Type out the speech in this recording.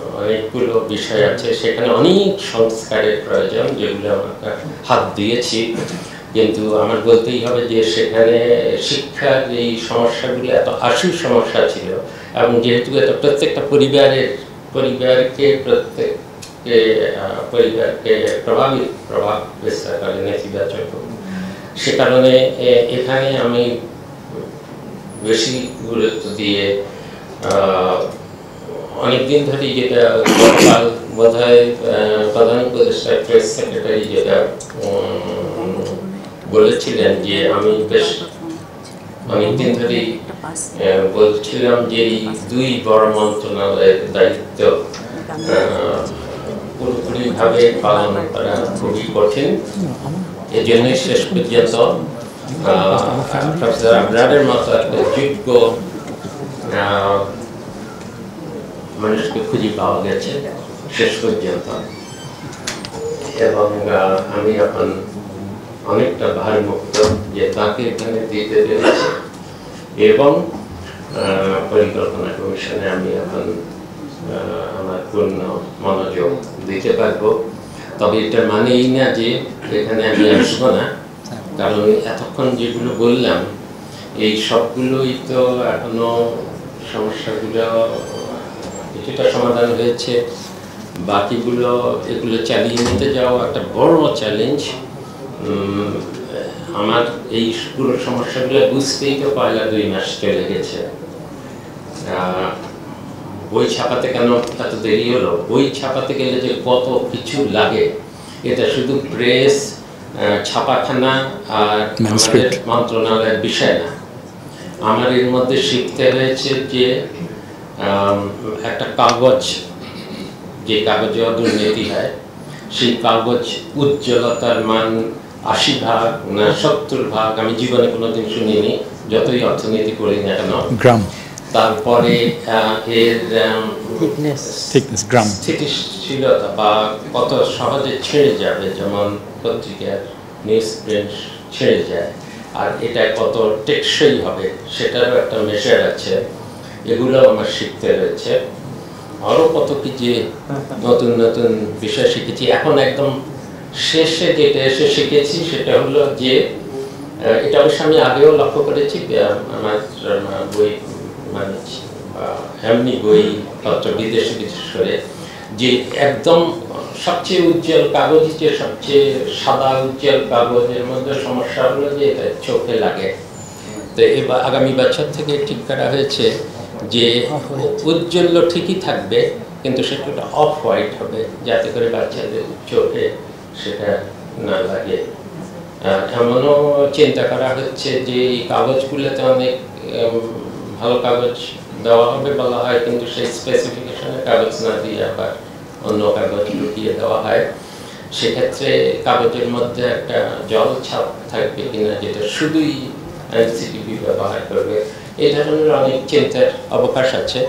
অনেকগুলো বিষয় আছে, সেখানে অনেক সংস্কারের প্রয়োজন, যেগুলো আমরা হাত দিয়েছি। কিন্তু আমার বলতেই হবে যে সেখানে শিক্ষার এই সমস্যাগুলো এত আশু সমস্যা ছিল, এবং যেহেতু এটা প্রত্যেকটা পরিবারকে প্রভাব বিস্তার করে নেতিবাচক। সে কারণে এখানে আমি বেশি গুরুত্ব দিয়ে অনেকদিন ধরেই, যেটা গতকাল বোধহয় প্রধান উপদেষ্টা প্রেস সেক্রেটারি যেটা বলেছিলেন, যে আমি বেশ অনেকদিন ধরেই বলছিলাম যে এই দুই বড় মন্ত্রণালয়ের দায়িত্ব পুরোপুরিভাবে পালন করা খুবই কঠিন। এই জন্যই শেষ পর্যন্ত প্রফেসর আবরারের মতো একটা যোগ্য মানুষকে খুঁজে পাওয়া গেছে শেষ পর্যন্ত, এবং আমি এখন অনেকটা ভারমুক্ত যে তাকে এখানে দিতে পেরেছি, এবং পরিকল্পনা কমিশনে আমি এখন আমার পূর্ণ মনোযোগ দিতে পারবো। তবে এটা মানে এই না যে এখানে আমি আসবো না, কারণ এতক্ষণ যেগুলো বললাম এই সবগুলোই তো এখনো সমস্যাগুলো কিছুটা সমাধান হয়েছে, বাকিগুলো এগুলো চালিয়ে নিতে যাওয়া একটা বড় চ্যালেঞ্জ। আমার এই পুরো সমস্যাগুলো বুঝতেই তো পয়লা 2 মাস চলে গেছে। বই ছাপাতে কেন এত দেরি হলো? বই ছাপাতে গেলে যে কত কিছু লাগে, এটা শুধু প্রেস, ছাপাখানা আর আমাদের মন্ত্রণালয়ের বিষয় না। আমার এর মধ্যে শিখতে হয়েছে যে একটা কাগজ, যে কাগজে দুর্নীতি হয়, সেই কাগজ উজ্জ্বলতার মান 80 ভাগ না 70 ভাগ আমি জীবনে কোনোদিন শুনিনি, যতই অর্থনীতি করি না কেন। গ্রাম, তারপরে এর স্থিতিশীলতা বা কত সহজে ছেড়ে যাবে, যেমন পত্রিকার নিউজ প্রিন্ট ছেড়ে যায়, আর এটা কত টেকসই হবে সেটারও একটা মেজার আছে। এগুলো আমার শিখতে রয়েছে। আরও কত কি যে নতুন নতুন বিষয় শিখেছি। এখন একদম শেষে যেটা এসে শিখেছি সেটা হলো যে, এটা অবশ্য আমি আগেও লক্ষ্য করেছি, আমার বই মানে এমনি বইপত্র বিদেশে বিশেষ করে, যে একদম সবচেয়ে উজ্জ্বল কাগজ, যে সবচেয়ে সাদা উজ্জ্বল কাগজের মধ্যে সমস্যা হলো যে এটা চোখে লাগে। তো এবার আগামী বছর থেকে ঠিক করা হয়েছে যে উজ্জ্বল ঠিকই থাকবে, কিন্তু সেটা একটা অফ হোয়াইট হবে, যাতে করে বাচ্চাদের চোখে সেটা না লাগে। এমনও চিন্তা করা হচ্ছে যে এই কাগজগুলোতে অনেক ভালো কাগজ দেওয়া হবে বলা হয়, কিন্তু সেই স্পেসিফিকেশনে কাগজ না দিয়ে আবার অন্য কাগজ লুকিয়ে দেওয়া হয়। সেক্ষেত্রে কাগজের মধ্যে একটা জল ছাপ থাকবে কিনা, যেটা শুধুই এনসিটিভি ব্যবহার করবে। এই ধরনের অনেক চিন্তার অবকাশ আছে।